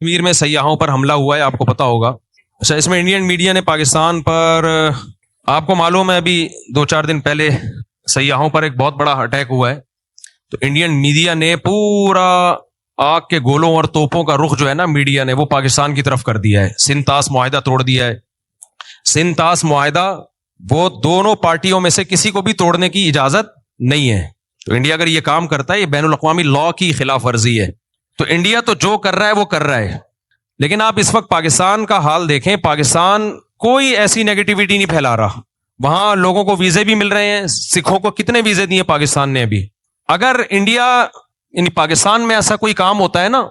کشمیر میں سیاحوں پر حملہ ہوا ہے، آپ کو پتا ہوگا. اچھا، اس میں انڈین میڈیا نے پاکستان پر، آپ کو معلوم ہے ابھی 2-4 دن پہلے سیاحوں پر ایک بہت بڑا اٹیک ہوا ہے. تو انڈین میڈیا نے پورا آگ کے گولوں اور توپوں کا رخ جو ہے نا میڈیا نے وہ پاکستان کی طرف کر دیا ہے. سندھ-طاس معاہدہ توڑ دیا ہے. سندھ-طاس معاہدہ وہ دونوں پارٹیوں میں سے کسی کو بھی توڑنے کی اجازت نہیں ہے. تو انڈیا اگر یہ کام کرتا ہے، یہ بین الاقوامی لا کی خلاف ورزی ہے. تو انڈیا تو جو کر رہا ہے وہ کر رہا ہے، لیکن آپ اس وقت پاکستان کا حال دیکھیں. پاکستان کوئی ایسی نیگیٹیوٹی نہیں پھیلا رہا. وہاں لوگوں کو ویزے بھی مل رہے ہیں. سکھوں کو کتنے ویزے دیے پاکستان نے ابھی. اگر انڈیا یعنی پاکستان میں ایسا کوئی کام ہوتا ہے نا،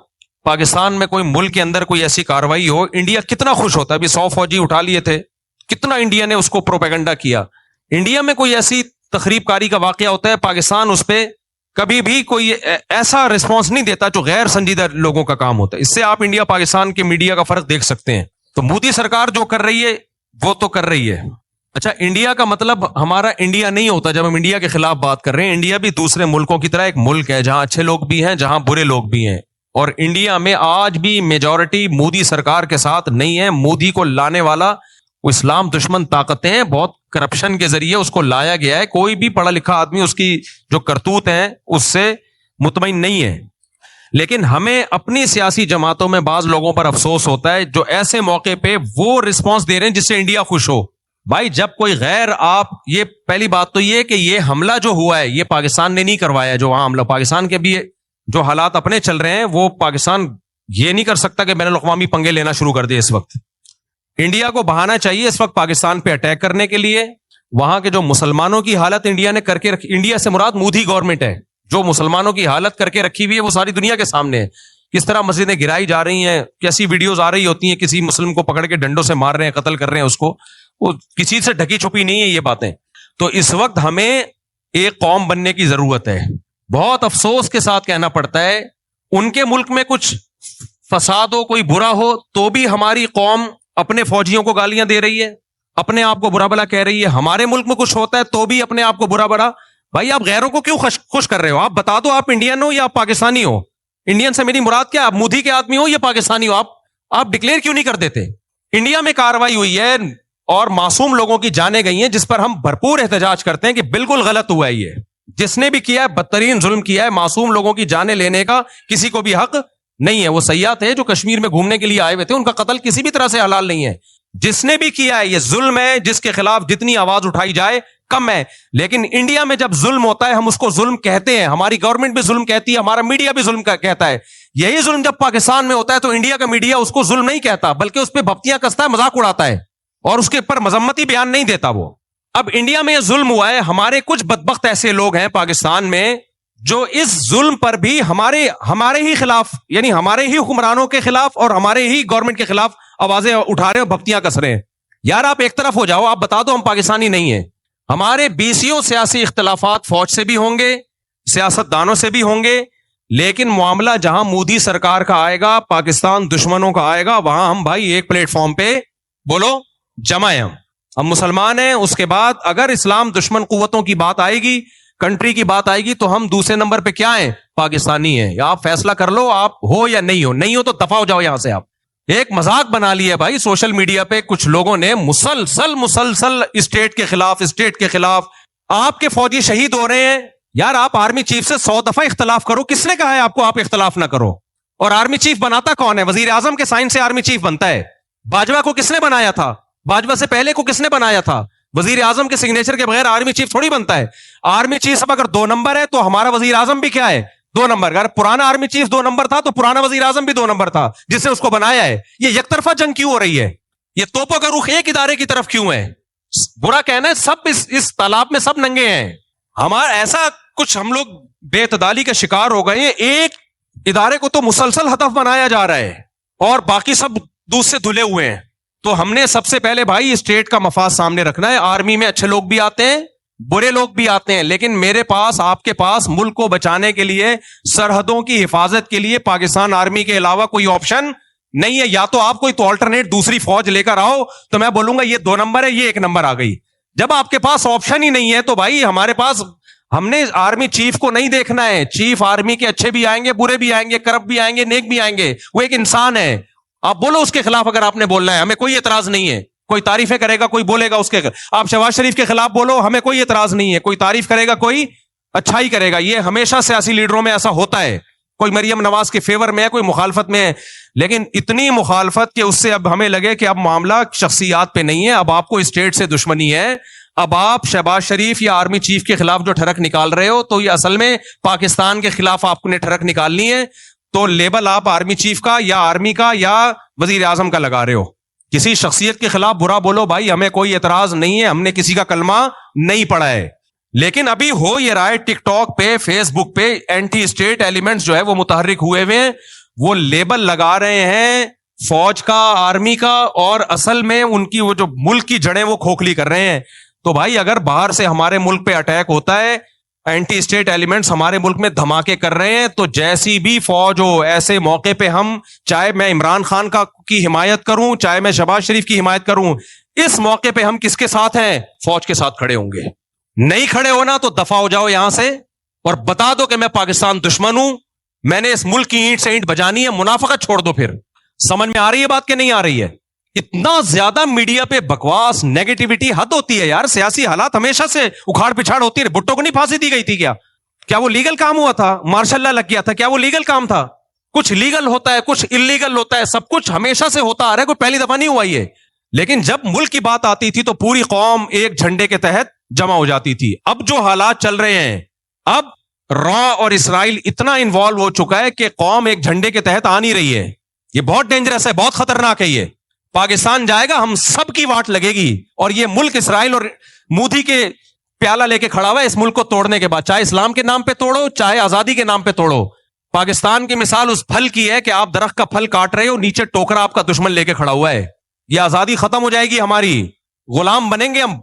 پاکستان میں کوئی ملک کے اندر کوئی ایسی کاروائی ہو، انڈیا کتنا خوش ہوتا ہے. ابھی 100 فوجی اٹھا لیے تھے، کتنا انڈیا نے اس کو پروپیگنڈا کیا. انڈیا میں کوئی ایسی تخریب کاری کا واقعہ ہوتا ہے، پاکستان اس پہ کبھی بھی کوئی ایسا رسپانس نہیں دیتا جو غیر سنجیدہ لوگوں کا کام ہوتا ہے. اس سے آپ انڈیا پاکستان کے میڈیا کا فرق دیکھ سکتے ہیں. تو مودی سرکار جو کر رہی ہے وہ تو کر رہی ہے. اچھا، انڈیا کا مطلب ہمارا انڈیا نہیں ہوتا جب ہم انڈیا کے خلاف بات کر رہے ہیں. انڈیا بھی دوسرے ملکوں کی طرح ایک ملک ہے جہاں اچھے لوگ بھی ہیں، جہاں برے لوگ بھی ہیں. اور انڈیا میں آج بھی میجورٹی مودی سرکار کے ساتھ نہیں ہے. مودی کو لانے والا وہ اسلام دشمن طاقتیں ہیں، بہت کرپشن کے ذریعے اس کو لایا گیا ہے. کوئی بھی پڑھا لکھا آدمی اس کی جو کرتوت ہیں اس سے مطمئن نہیں ہے. لیکن ہمیں اپنی سیاسی جماعتوں میں بعض لوگوں پر افسوس ہوتا ہے جو ایسے موقع پہ وہ رسپانس دے رہے ہیں جس سے انڈیا خوش ہو. بھائی جب کوئی غیر، آپ یہ پہلی بات تو یہ کہ یہ حملہ جو ہوا ہے یہ پاکستان نے نہیں کروایا. جو وہاں حملہ پاکستان کے بھی جو حالات اپنے چل رہے ہیں وہ پاکستان یہ نہیں کر سکتا کہ بین الاقوامی پنگے لینا شروع کر دے. اس وقت انڈیا کو بہانا چاہیے اس وقت پاکستان پہ اٹیک کرنے کے لیے. وہاں کے جو مسلمانوں کی حالت انڈیا نے کر کے رکھی، انڈیا سے مراد مودی گورنمنٹ ہے، جو مسلمانوں کی حالت کر کے رکھی ہوئی ہے وہ ساری دنیا کے سامنے ہے. کس طرح مسجدیں گرائی جا رہی ہیں، کیسی ویڈیوز آ رہی ہوتی ہیں، کسی مسلم کو پکڑ کے ڈنڈوں سے مار رہے ہیں، قتل کر رہے ہیں اس کو. وہ کسی سے ڈھکی چھپی نہیں ہے یہ باتیں. تو اس وقت ہمیں ایک قوم بننے کی ضرورت ہے. بہت افسوس کے ساتھ کہنا پڑتا ہے ان کے ملک میں کچھ فساد ہو، کوئی برا ہو تو بھی ہماری قوم اپنے فوجیوں کو گالیاں دے رہی ہے، اپنے آپ کو برا بلا کہہ رہی ہے. ہمارے ملک میں کچھ ہوتا ہے تو بھی اپنے آپ کو برا بلا. بھائی آپ غیروں کو کیوں خوش کر رہے ہو؟ آپ بتا دو آپ انڈین ہو یا آپ پاکستانی ہو. انڈین سے میری مراد کیا؟ آپ مودی کے آدمی ہو یا پاکستانی ہو؟ آپ ڈکلیئر کیوں نہیں کر دیتے؟ انڈیا میں کاروائی ہوئی ہے اور معصوم لوگوں کی جانیں گئی ہیں جس پر ہم بھرپور احتجاج کرتے ہیں کہ بالکل غلط ہوا ہے. یہ جس نے بھی کیا ہے بدترین ظلم کیا ہے. معصوم لوگوں کی جانیں لینے کا کسی کو بھی حق نہیں ہے. وہ سیاح تھے جو کشمیر میں گھومنے کے لیے آئے ہوئے تھے، ان کا قتل کسی بھی طرح سے حلال نہیں ہے. جس نے بھی کیا ہے یہ ظلم ہے، جس کے خلاف جتنی آواز اٹھائی جائے کم ہے. لیکن انڈیا میں جب ظلم ہوتا ہے ہم اس کو ظلم کہتے ہیں، ہماری گورنمنٹ بھی ظلم کہتی ہے، ہمارا میڈیا بھی ظلم کہتا ہے. یہی ظلم جب پاکستان میں ہوتا ہے تو انڈیا کا میڈیا اس کو ظلم نہیں کہتا بلکہ اس پہ بھپتیاں کستا ہے، مذاق اڑاتا ہے اور اس کے اوپر مذمتی بیان نہیں دیتا. وہ اب انڈیا میں یہ ظلم ہوا ہے. ہمارے کچھ بدبخت ایسے لوگ ہیں پاکستان میں جو اس ظلم پر بھی ہمارے ہی خلاف، یعنی ہمارے ہی حکمرانوں کے خلاف اور ہمارے ہی گورنمنٹ کے خلاف آوازیں اٹھا رہے ہیں، بھپتیاں کس رہے ہیں. یار آپ ایک طرف ہو جاؤ، آپ بتا دو ہم پاکستانی نہیں ہیں. ہمارے 20 سیاسی اختلافات فوج سے بھی ہوں گے، سیاست دانوں سے بھی ہوں گے، لیکن معاملہ جہاں مودی سرکار کا آئے گا، پاکستان دشمنوں کا آئے گا، وہاں ہم بھائی ایک پلیٹ فارم پہ بولو جمع ہیں. ہم مسلمان ہیں. اس کے بعد اگر اسلام دشمن قوتوں کی بات آئے گی، کنٹری کی بات آئے گی تو ہم دوسرے نمبر پہ کیا ہیں؟ پاکستانی ہیں. یا آپ فیصلہ کر لو آپ ہو یا نہیں ہو. نہیں ہو تو دفع ہو جاؤ یہاں سے. آپ ایک مذاق بنا لیا بھائی سوشل میڈیا پہ کچھ لوگوں نے، مسلسل اسٹیٹ کے خلاف. آپ کے فوجی شہید ہو رہے ہیں. یار آپ آرمی چیف سے 100 دفعہ اختلاف کرو. کس نے کہا ہے آپ کو آپ اختلاف نہ کرو؟ اور آرمی چیف بناتا کون ہے؟ وزیر اعظم کے سائن سے آرمی چیف بنتا ہے. باجوہ کو کس نے بنایا تھا؟ باجوہ سے پہلے کو کس نے بنایا تھا؟ وزیر اعظم کے سگنیچر کے بغیر آرمی چیف تھوڑی بنتا ہے. آرمی چیف اب اگر 2 نمبر ہے تو ہمارا وزیر اعظم بھی کیا ہے؟ 2 نمبر. اگر پرانا آرمی چیف 2 نمبر تھا تو پرانا وزیر اعظم بھی 2 نمبر تھا جس نے اس کو بنایا ہے. یہ یک طرفہ جنگ کیوں ہو رہی ہے؟ یہ توپوں کا رخ ایک ادارے کی طرف کیوں ہے؟ برا کہنا ہے سب اس تالاب میں سب ننگے ہیں. ہمارا ایسا کچھ ہم لوگ بے اعتدالی کا شکار ہو گئے ہیں. ایک ادارے کو تو مسلسل ہدف بنایا جا رہا ہے اور باقی سب دودھ سے دھلے ہوئے ہیں. تو ہم نے سب سے پہلے بھائی اسٹیٹ کا مفاد سامنے رکھنا ہے. آرمی میں اچھے لوگ بھی آتے ہیں، برے لوگ بھی آتے ہیں، لیکن میرے پاس، آپ کے پاس ملک کو بچانے کے لیے، سرحدوں کی حفاظت کے لیے پاکستان آرمی کے علاوہ کوئی آپشن نہیں ہے. یا تو آپ کوئی تو آلٹرنیٹ دوسری فوج لے کر آؤ تو میں بولوں گا یہ 2 نمبر ہے، یہ 1 نمبر آ گئی. جب آپ کے پاس آپشن ہی نہیں ہے تو بھائی ہمارے پاس ہم نے آرمی چیف کو نہیں دیکھنا ہے. چیف آرمی کے اچھے بھی آئیں گے, برے بھی آئیں گے, کرپٹ بھی آئیں گے, نیک بھی آئیں گے. وہ ایک انسان ہے. آپ بولو اس کے خلاف اگر آپ نے بولنا ہے, ہمیں کوئی اعتراض نہیں ہے. کوئی تعریفیں کرے گا, کوئی بولے گا اس کے. آپ شہباز شریف کے خلاف بولو, ہمیں کوئی اعتراض نہیں ہے. کوئی تعریف کرے گا, کوئی اچھائی کرے گا. یہ ہمیشہ سیاسی لیڈروں میں ایسا ہوتا ہے. کوئی مریم نواز کے فیور میں ہے, کوئی مخالفت میں ہے. لیکن اتنی مخالفت کہ اس سے اب ہمیں لگے کہ اب معاملہ شخصیات پہ نہیں ہے, اب آپ کو اسٹیٹ سے دشمنی ہے. اب آپ شہباز شریف یا آرمی چیف کے خلاف جو ٹھڑک نکال رہے ہو, تو یہ اصل میں پاکستان کے خلاف آپ نے ٹھڑک نکالنی ہے. تو لیبل آپ آرمی چیف کا یا آرمی کا یا وزیر اعظم کا لگا رہے ہو. کسی شخصیت کے خلاف برا بولو بھائی, ہمیں کوئی اعتراض نہیں ہے, ہم نے کسی کا کلمہ نہیں پڑھا ہے. لیکن ابھی ہو یہ رہا ہے ٹک ٹاک پہ, فیس بک پہ اینٹی اسٹیٹ ایلیمنٹس جو ہے وہ متحرک ہوئے ہوئے ہیں. وہ لیبل لگا رہے ہیں فوج کا, آرمی کا, اور اصل میں ان کی وہ جو ملک کی جڑیں وہ کھوکھلی کر رہے ہیں. تو بھائی اگر باہر سے ہمارے ملک پہ اٹیک ہوتا ہے, اینٹی اسٹیٹ ایلیمنٹس ہمارے ملک میں دھماکے کر رہے ہیں, تو جیسی بھی فوج ہو ایسے موقع پہ ہم, چاہے میں عمران خان کی حمایت کروں, چاہے میں شہباز شریف کی حمایت کروں, اس موقع پہ ہم کس کے ساتھ ہیں؟ فوج کے ساتھ کھڑے ہوں گے. نہیں کھڑے ہونا تو دفع ہو جاؤ یہاں سے, اور بتا دو کہ میں پاکستان دشمن ہوں, میں نے اس ملک کی اینٹ سے اینٹ بجانی ہے. منافقت چھوڑ دو. پھر سمجھ میں آ رہی ہے بات کہ نہیں آ رہی ہے؟ اتنا زیادہ میڈیا پہ بکواس, نیگیٹیوٹی حد ہوتی ہے یار. سیاسی حالات ہمیشہ سے اکھاڑ پچھاڑ ہوتی ہے. بھٹو کو نہیں پھانسی دی گئی تھی کیا وہ لیگل کام ہوا تھا؟ مارشل لا لگ گیا تھا, کیا وہ لیگل کام تھا؟ کچھ لیگل ہوتا ہے, کچھ انلیگل ہوتا ہے, سب کچھ ہمیشہ سے ہوتا آ رہا ہے, کوئی پہلی دفعہ نہیں ہوا یہ. لیکن جب ملک کی بات آتی تھی تو پوری قوم ایک جھنڈے کے تحت جمع ہو جاتی تھی. اب جو حالات چل رہے ہیں, اب را اور اسرائیل اتنا انوالو ہو چکا ہے کہ قوم ایک جھنڈے کے تحت آ نہیں رہی ہے. یہ بہت ڈینجرس ہے, بہت خطرناک ہے. یہ پاکستان جائے گا, ہم سب کی واٹ لگے گی. اور یہ ملک اسرائیل اور مودی کے پیالہ لے کے کھڑا ہوا ہے اس ملک کو توڑنے کے بعد. چاہے اسلام کے نام پہ توڑو, چاہے آزادی کے نام پہ توڑو. پاکستان کی مثال اس پھل کی ہے کہ آپ درخت کا پھل کاٹ رہے ہو, نیچے ٹوکرا آپ کا دشمن لے کے کھڑا ہوا ہے. یہ آزادی ختم ہو جائے گی ہماری, غلام بنیں گے ہم.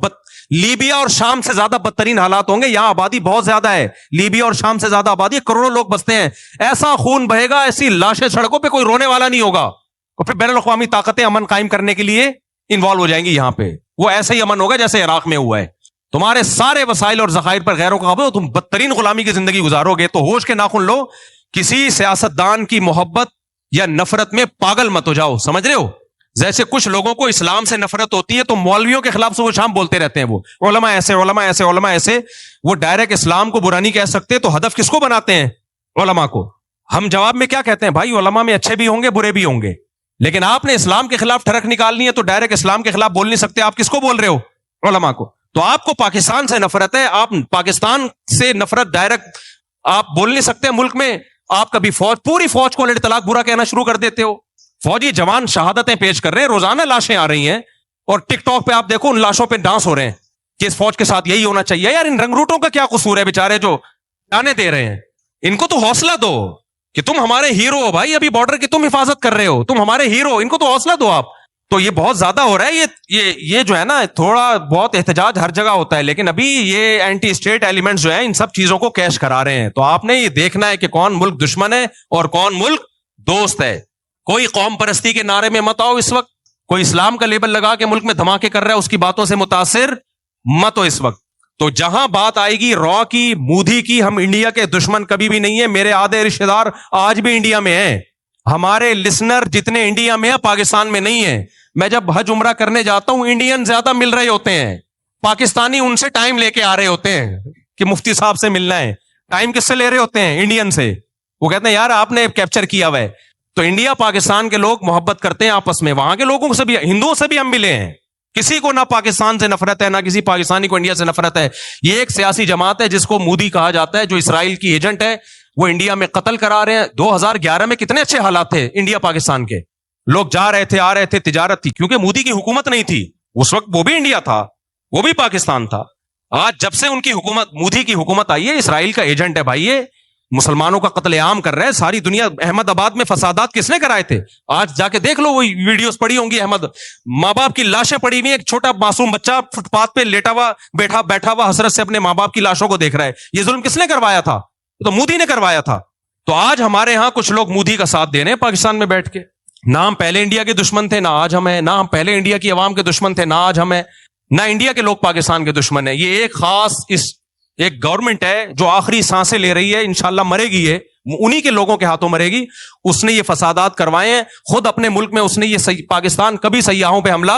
لیبیا اور شام سے زیادہ بدترین حالات ہوں گے. یہاں آبادی بہت زیادہ ہے, لیبیا اور شام سے زیادہ آبادی ہے, کروڑوں لوگ بستے ہیں. ایسا خون بہے گا, ایسی لاشیں سڑکوں پہ, کوئی رونے والا نہیں ہوگا. اور پھر بین الاقوامی طاقتیں امن قائم کرنے کے لیے انوالو ہو جائیں گی یہاں پہ. وہ ایسا ہی امن ہوگا جیسے عراق میں ہوا ہے. تمہارے سارے وسائل اور ذخائر پر غیروں کا قبضہ, تم بدترین غلامی کی زندگی گزارو گے. تو ہوش کے ناخن لو, کسی سیاستدان کی محبت یا نفرت میں پاگل مت ہو جاؤ. سمجھ رہے ہو؟ جیسے کچھ لوگوں کو اسلام سے نفرت ہوتی ہے تو مولویوں کے خلاف صبح شام بولتے رہتے ہیں, وہ علماء ایسے, علماء ایسے, علماء ایسے. وہ ڈائریکٹ اسلام کو برا نہیں کہہ سکتے, تو ہدف کس کو بناتے ہیں؟ علماء کو. ہم جواب میں کیا کہتے ہیں؟ بھائی علماء میں اچھے بھی ہوں گے, برے بھی ہوں گے. لیکن آپ نے اسلام کے خلاف ٹھڑک نکالنی ہے تو ڈائریکٹ اسلام کے خلاف بول نہیں سکتے. آپ کس کو بول رہے ہو؟ علماء کو. تو آپ کو پاکستان سے نفرت ہے, آپ پاکستان سے نفرت ڈائریکٹ آپ بول نہیں سکتے ملک میں. آپ کبھی پوری فوج کو طلاق برا کہنا شروع کر دیتے ہو. فوجی جوان شہادتیں پیش کر رہے ہیں, روزانہ لاشیں آ رہی ہیں, اور ٹک ٹاک پہ آپ دیکھو ان لاشوں پہ ڈانس ہو رہے ہیں کہ اس فوج کے ساتھ یہی ہونا چاہیے. یار ان رنگ روٹوں کا کیا قصور ہے بیچارے جو جانے دے رہے ہیں؟ ان کو تو حوصلہ دو کہ تم ہمارے ہیرو ہو بھائی, ابھی بارڈر کی تم حفاظت کر رہے ہو, تم ہمارے ہیرو, ان کو تو حوصلہ دو آپ. تو یہ بہت زیادہ ہو رہا ہے. یہ جو ہے نا, تھوڑا بہت احتجاج ہر جگہ ہوتا ہے, لیکن ابھی یہ اینٹی اسٹیٹ ایلیمنٹس جو ہیں ان سب چیزوں کو کیش کرا رہے ہیں. تو آپ نے یہ دیکھنا ہے کہ کون ملک دشمن ہے اور کون ملک دوست ہے. کوئی قوم پرستی کے نعرے میں مت آؤ اس وقت, کوئی اسلام کا لیبل لگا کے ملک میں دھماکے کر رہا ہے اس کی باتوں سے متاثر مت ہو اس وقت. تو جہاں بات آئے گی را کی, مودی کی, ہم انڈیا کے دشمن کبھی بھی نہیں ہے. میرے آدھے رشتے دار آج بھی انڈیا میں ہیں, ہمارے لسنر جتنے انڈیا میں ہیں پاکستان میں نہیں ہیں. میں جب حج عمرہ کرنے جاتا ہوں انڈین زیادہ مل رہے ہوتے ہیں, پاکستانی ان سے ٹائم لے کے آ رہے ہوتے ہیں کہ مفتی صاحب سے ملنا ہے. ٹائم کس سے لے رہے ہوتے ہیں؟ انڈین سے. وہ کہتے ہیں یار آپ نے کیپچر کیا ہوا ہے. تو انڈیا پاکستان کے لوگ محبت کرتے ہیں آپس میں, وہاں کے لوگوں سے بھی, ہندوؤں سے بھی ہم ملے ہیں. کسی کو نہ پاکستان سے نفرت ہے, نہ کسی پاکستانی کو انڈیا سے نفرت ہے. یہ ایک سیاسی جماعت ہے جس کو مودی کہا جاتا ہے, جو اسرائیل کی ایجنٹ ہے. وہ انڈیا میں قتل کرا رہے ہیں. 2011 میں کتنے اچھے حالات تھے انڈیا پاکستان کے, لوگ جا رہے تھے, آ رہے تھے, تجارت تھی, کیونکہ مودی کی حکومت نہیں تھی اس وقت. وہ بھی انڈیا تھا, وہ بھی پاکستان تھا. آج جب سے ان کی حکومت, مودی کی حکومت آئی ہے, اسرائیل کا ایجنٹ ہے بھائی. یہ مسلمانوں کا قتل عام کر رہے ہیں ساری دنیا. احمد آباد میں فسادات کس نے کرائے تھے؟ آج جا کے دیکھ لو, وہ ویڈیوز پڑی ہوں گی. احمد ماں باپ کی لاشیں پڑی ہوئی, ایک چھوٹا معصوم بچہ فٹ پاتھ پہ لیٹا ہوا بیٹھا ہوا حسرت سے اپنے ماں باپ کی لاشوں کو دیکھ رہا ہے. یہ ظلم کس نے کروایا تھا؟ تو مودی نے کروایا تھا. تو آج ہمارے ہاں کچھ لوگ مودی کا ساتھ دے رہے ہیں پاکستان میں بیٹھ کے. نہ ہم پہلے انڈیا کے دشمن تھے, نہ آج ہم ہیں. نہ ہم پہلے انڈیا کی عوام کے دشمن تھے, نہ آج ہم ہیں. نہ انڈیا کے لوگ پاکستان کے دشمن ہیں. یہ ایک خاص اس ایک گورنمنٹ ہے جو آخری سانسیں لے رہی ہے, انشاءاللہ مرے گی, یہ انہی کے لوگوں کے ہاتھوں مرے گی. اس نے یہ فسادات کروائے ہیں خود اپنے ملک میں. اس نے یہ پاکستان کبھی سیاحوں پہ حملہ,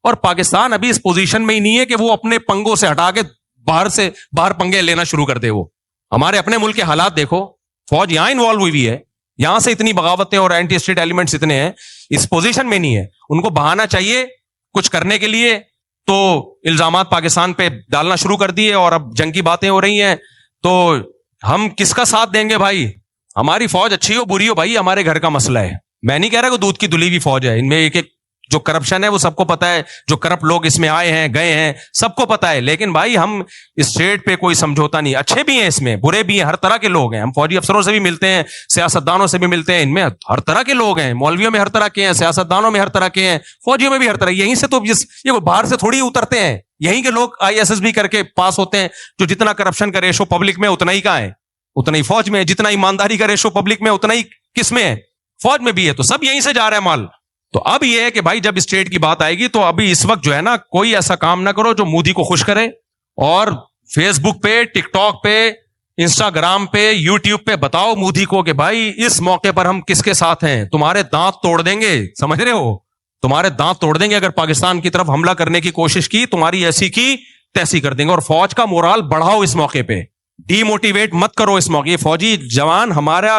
اور پاکستان ابھی اس پوزیشن میں ہی نہیں ہے کہ وہ اپنے پنگوں سے ہٹا کے باہر پنگے لینا شروع کر دے. وہ ہمارے اپنے ملک کے حالات دیکھو, فوج یہاں انوالو ہوئی ہے, یہاں سے اتنی بغاوتیں اور اینٹی اسٹیٹ ایلیمنٹس اتنے ہیں, اس پوزیشن میں نہیں ہے. ان کو بہانا چاہیے کچھ کرنے کے لیے, تو الزامات پاکستان پہ ڈالنا شروع کر دیے, اور اب جنگ کی باتیں ہو رہی ہیں. تو ہم کس کا ساتھ دیں گے بھائی؟ ہماری فوج اچھی ہو بری ہو بھائی, ہمارے گھر کا مسئلہ ہے. میں نہیں کہہ رہا کہ دودھ کی دھلی ہوئی فوج ہے, ان میں ایک جو کرپشن ہے وہ سب کو پتا ہے, جو کرپٹ لوگ اس میں آئے ہیں گئے ہیں سب کو پتا ہے. لیکن بھائی ہم اسٹیٹ پہ کوئی سمجھوتا نہیں, اچھے بھی ہیں اس میں, برے بھی ہیں, ہر طرح کے لوگ ہیں. ہم فوجی افسروں سے بھی ملتے ہیں, سیاستدانوں سے بھی ملتے ہیں, ان میں ہر طرح کے لوگ ہیں, مولویوں میں ہر طرح کے ہیں, سیاستدانوں میں ہر طرح کے ہیں, فوجیوں میں بھی ہر طرح. یہیں سے تو یہ باہر سے تھوڑی اترتے ہیں, یہیں کے لوگ ISSB کر کے پاس ہوتے ہیں. جو جتنا کرپشن کا ریشو پبلک میں اتنا ہی کا ہے, اتنا ہی فوج میں. جتنا ایمانداری کا ریشو پبلک میں اتنا ہی کس میں ہے, فوج میں بھی ہے. تو سب یہیں سے جا رہا ہے مال. تو اب یہ ہے کہ بھائی جب اسٹیٹ کی بات آئے گی تو ابھی اس وقت جو ہے نا, کوئی ایسا کام نہ کرو جو مودی کو خوش کرے, اور فیس بک پہ, ٹک ٹاک پہ, انسٹاگرام پہ, یوٹیوب پہ بتاؤ مودی کو کہ بھائی اس موقع پر ہم کس کے ساتھ ہیں, تمہارے دانت توڑ دیں گے. سمجھ رہے ہو, تمہارے دانت توڑ دیں گے اگر پاکستان کی طرف حملہ کرنے کی کوشش کی, تمہاری ایسی کی تیسی کر دیں گے. اور فوج کا مورال بڑھاؤ اس موقع پہ, ڈی موٹیویٹ مت کرو اس موقع. یہ فوجی جوان ہمارا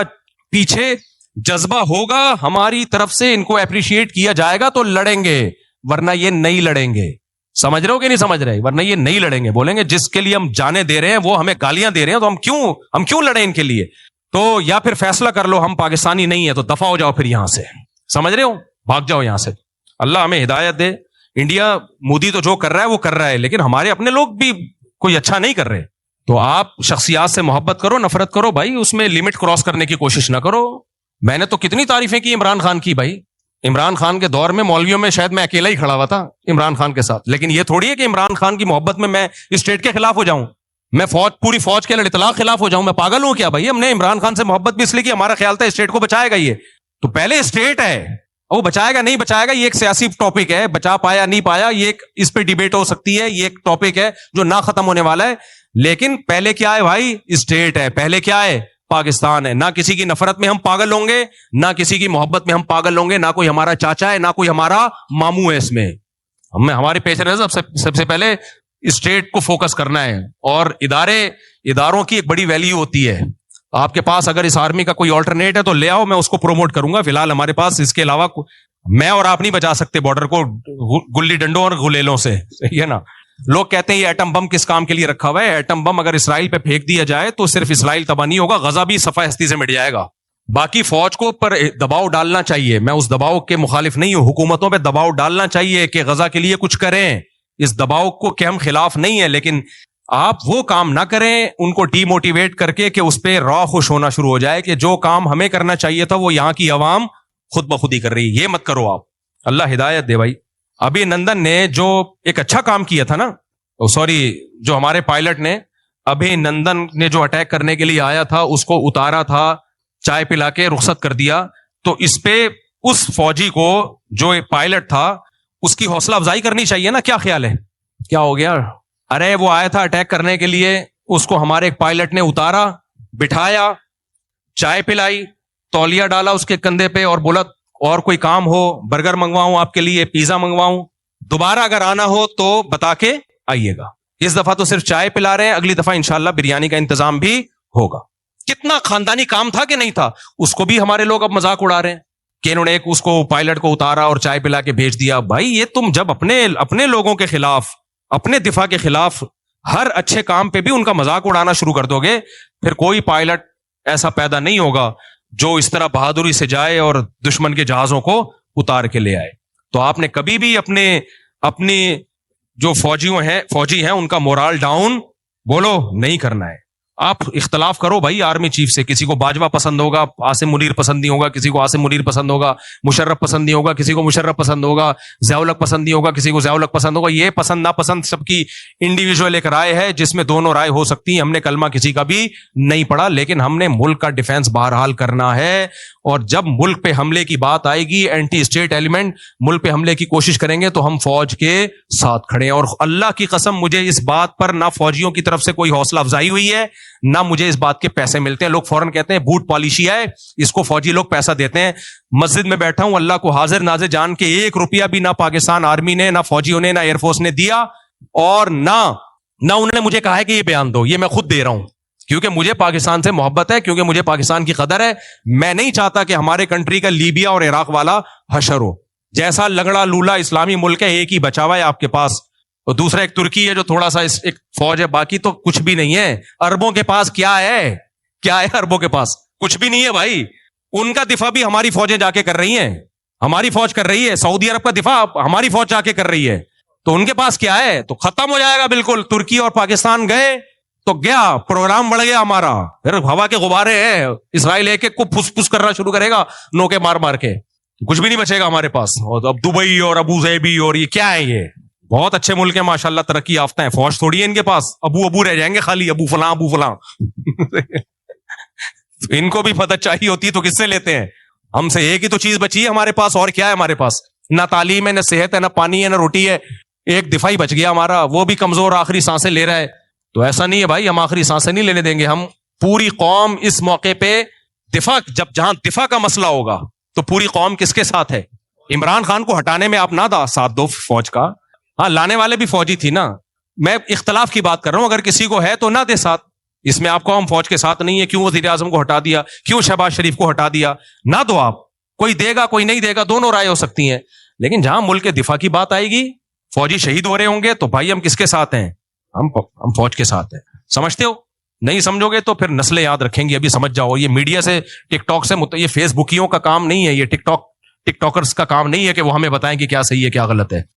پیچھے جذبہ ہوگا ہماری طرف سے, ان کو اپریشیٹ کیا جائے گا تو لڑیں گے, ورنہ یہ نہیں لڑیں گے. سمجھ رہے ہو کہ نہیں سمجھ رہے؟ ورنہ یہ نہیں لڑیں گے. بولیں گے جس کے لیے ہم جانے دے رہے ہیں وہ ہمیں گالیاں دے رہے ہیں, تو ہم کیوں لڑیں ان کے لیے؟ تو یا پھر فیصلہ کر لو ہم پاکستانی نہیں ہے تو دفع ہو جاؤ پھر یہاں سے. سمجھ رہے ہو, بھاگ جاؤ یہاں سے. اللہ ہمیں ہدایت دے. انڈیا, مودی تو جو کر رہا ہے وہ کر رہا ہے, لیکن ہمارے اپنے لوگ بھی کوئی اچھا نہیں کر رہے. تو آپ شخصیات سے محبت کرو, نفرت کرو بھائی, اس میں لمٹ کراس کرنے کی کوشش نہ کرو. میں نے تو کتنی تعریفیں کی عمران خان کی بھائی. عمران خان کے دور میں مولویوں میں شاید میں اکیلا ہی کھڑا ہوا تھا عمران خان کے ساتھ. لیکن یہ تھوڑی ہے کہ عمران خان کی محبت میں اسٹیٹ کے خلاف ہو جاؤں, میں پوری فوج کے اطلاق خلاف ہو جاؤں. میں پاگل ہوں کیا بھائی؟ ہم نے عمران خان سے محبت بھی اس لیے کی, ہمارا خیال تھا اسٹیٹ کو بچائے گا. یہ تو پہلے اسٹیٹ ہے, وہ بچائے گا نہیں بچائے گا یہ ایک سیاسی ٹاپک ہے. بچا پایا نہیں پایا یہ اس پہ ڈیبیٹ ہو سکتی ہے, یہ ایک ٹاپک ہے جو نہ ختم ہونے والا ہے. لیکن پہلے کیا ہے بھائی؟ اسٹیٹ ہے. پہلے کیا ہے؟ پاکستان ہے. نہ کسی کی نفرت میں ہم پاگل ہوں گے, نہ کسی کی محبت میں ہم پاگل ہوں گے, نہ کوئی ہمارا چاچا ہے, نہ کوئی ہمارا ماموں ہے. اس میں ہمارے پیش نظر سب سے پہلے اسٹیٹ کو فوکس کرنا ہے. اور اداروں کی ایک بڑی ویلیو ہوتی ہے. آپ کے پاس اگر اس آرمی کا کوئی آلٹرنیٹ ہے تو لے آؤ, میں اس کو پروموٹ کروں گا. فی الحال ہمارے پاس اس کے علاوہ میں اور آپ نہیں بچا سکتے بارڈر کو گلی ڈنڈوں اور غلیلوں سے, صحیح ہے نا. لوگ کہتے ہیں یہ ایٹم بم کس کام کے لیے رکھا ہوا ہے. ایٹم بم اگر اسرائیل پہ پھینک دیا جائے تو صرف اسرائیل تباہ نہیں ہوگا, غزہ بھی صفحہ ہستی سے مٹ جائے گا. باقی فوج کو پر دباؤ ڈالنا چاہیے, میں اس دباؤ کے مخالف نہیں ہوں. حکومتوں پہ دباؤ ڈالنا چاہیے کہ غزہ کے لیے کچھ کریں, اس دباؤ کو کہ ہم خلاف نہیں ہیں, لیکن آپ وہ کام نہ کریں ان کو ڈی موٹیویٹ کر کے کہ اس پہ راہ خوش ہونا شروع ہو جائے کہ جو کام ہمیں کرنا چاہیے تھا وہ یہاں کی عوام خود بخود ہی کر رہی. یہ مت کرو آپ, اللہ ہدایت دے بھائی. ابھی نندن نے جو ایک اچھا کام کیا تھا نا, جو ہمارے پائلٹ نے ابھی نندن نے جو اٹیک کرنے کے لیے آیا تھا اس کو اتارا تھا, چائے پلا کے رخصت کر دیا. تو اس پہ اس فوجی کو جو پائلٹ تھا اس کی حوصلہ افزائی کرنی چاہیے نا. کیا خیال ہے؟ کیا ہو گیا؟ ارے وہ آیا تھا اٹیک کرنے کے لیے, اس کو ہمارے ایک پائلٹ نے اتارا, بٹھایا, چائے پلائی, تولیہ ڈالا اس کے کندھے پہ اور بولا اور کوئی کام ہو, برگر منگواؤں آپ کے لیے, پیزا منگواؤں, دوبارہ اگر آنا ہو تو بتا کے آئیے گا. اس دفعہ تو صرف چائے پلا رہے ہیں, اگلی دفعہ انشاءاللہ بریانی کا انتظام بھی ہوگا. کتنا خاندانی کام تھا کہ نہیں تھا؟ اس کو بھی ہمارے لوگ اب مذاق اڑا رہے ہیں کہ انہوں نے اس کو پائلٹ کو اتارا اور چائے پلا کے بھیج دیا. بھائی یہ تم جب اپنے لوگوں کے خلاف, اپنے دفاع کے خلاف ہر اچھے کام پہ بھی ان کا مذاق اڑانا شروع کر دو گے, پھر کوئی پائلٹ ایسا پیدا نہیں ہوگا جو اس طرح بہادری سے جائے اور دشمن کے جہازوں کو اتار کے لے آئے. تو آپ نے کبھی بھی اپنی جو فوجی ہیں ان کا مورال ڈاؤن بولو نہیں کرنا ہے. آپ اختلاف کرو بھائی آرمی چیف سے, کسی کو باجوہ پسند ہوگا, عاصم منیر پسند نہیں ہوگا, کسی کو عاصم منیر پسند ہوگا, مشرف پسند نہیں ہوگا, کسی کو مشرف پسند ہوگا, ضیاء الحق پسند نہیں ہوگا, کسی کو ضیاء الحق پسند ہوگا. یہ پسند ناپسند سب کی انڈیویجول ایک رائے ہے جس میں دونوں رائے ہو سکتی ہیں. ہم نے کلمہ کسی کا بھی نہیں پڑھا, لیکن ہم نے ملک کا ڈیفینس بہرحال کرنا ہے. اور جب ملک پہ حملے کی بات آئے گی, اینٹی اسٹیٹ ایلیمنٹ ملک پہ حملے کی کوشش کریں گے تو ہم فوج کے ساتھ کھڑے ہیں. اور اللہ کی قسم مجھے اس بات پر نہ فوجیوں کی طرف سے کوئی حوصلہ افزائی ہوئی ہے, نہ مجھے اس بات کے پیسے ملتے ہیں. لوگ فوراً کہتے ہیں بوٹ پالیشی ہے, اس کو فوجی لوگ پیسہ دیتے ہیں. مسجد میں بیٹھا ہوں, اللہ کو حاضر ناظر جان کے 1 روپیہ بھی نہ پاکستان آرمی نے, نہ فوجیوں نے, نہ ایئر فورس نے دیا, اور نہ انہوں نے مجھے کہا ہے کہ یہ بیان دو. یہ میں خود دے رہا ہوں کیونکہ مجھے پاکستان سے محبت ہے, کیونکہ مجھے پاکستان کی قدر ہے. میں نہیں چاہتا کہ ہمارے کنٹری کا لیبیا اور عراق والا حشر ہو. جیسا لنگڑا لولا اسلامی ملک ہے, ایک ہی بچا ہوا ہے آپ کے پاس, اور دوسرا ایک ترکی ہے جو تھوڑا سا ایک فوج ہے, باقی تو کچھ بھی نہیں ہے. اربوں کے پاس کیا ہے, کیا ہے اربوں کے پاس؟ کچھ بھی نہیں ہے بھائی. ان کا دفاع بھی ہماری فوجیں جا کے کر رہی ہیں, ہماری فوج کر رہی ہے. سعودی عرب کا دفاع ہماری فوج جا کے کر رہی ہے. تو ان کے پاس کیا ہے؟ تو ختم ہو جائے گا بالکل. ترکی اور پاکستان گئے تو گیا, پروگرام بڑھ گیا ہمارا. پھر ہوا کے غبارے ہیں, اسرائیل ایک ایک کو پھس پھس کرنا شروع کرے گا نوکے مار مار کے, کچھ بھی نہیں بچے گا ہمارے پاس. اور اب دبئی اور ابو ظبی اور یہ کیا ہے, یہ بہت اچھے ملک ہیں ماشاءاللہ, ترقی یافتہ ہیں. فوج تھوڑی ہے ان کے پاس, ابو رہ جائیں گے خالی, ابو فلاں ابو فلاں. ان کو بھی مدد چاہیے ہوتی تو کس سے لیتے ہیں؟ ہم سے ایک ہی تو چیز بچی ہے ہمارے پاس, اور کیا ہے ہمارے پاس؟ نہ تعلیم ہے, نہ صحت ہے, نہ پانی ہے, نہ روٹی ہے. ایک دفاعی بچ گیا ہمارا, وہ بھی کمزور آخری سانسیں لے رہا ہے. تو ایسا نہیں ہے بھائی, ہم آخری سانسیں نہیں لینے دیں گے. ہم پوری قوم اس موقع پہ دفاع, جہاں دفاع کا مسئلہ ہوگا تو پوری قوم کس کے ساتھ ہے؟ عمران خان کو ہٹانے میں آپ نہ ساتھ دو فوج کا. ہاں, لانے والے بھی فوجی تھی نا. میں اختلاف کی بات کر رہا ہوں, اگر کسی کو ہے تو نہ دے ساتھ. اس میں آپ کو ہم فوج کے ساتھ نہیں ہے, کیوں وزیر اعظم کو ہٹا دیا, کیوں شہباز شریف کو ہٹا دیا, نہ دو آپ. کوئی دے گا کوئی نہیں دے گا, دونوں رائے ہو سکتی ہیں. لیکن جہاں ملک کے دفاع کی بات آئے گی, فوجی شہید ہو رہے ہوں گے, تو بھائی ہم کس کے ساتھ ہیں؟ ہم فوج کے ساتھ ہیں. سمجھتے ہو؟ نہیں سمجھو گے تو پھر نسلیں یاد رکھیں گی. ابھی سمجھ جاؤ, یہ میڈیا سے, ٹک ٹاک سے, یہ فیس بکیوں کا کام نہیں ہے, یہ ٹک ٹاکرز کا کام نہیں ہے کہ وہ ہمیں بتائیں کہ کیا صحیح ہے کیا غلط ہے.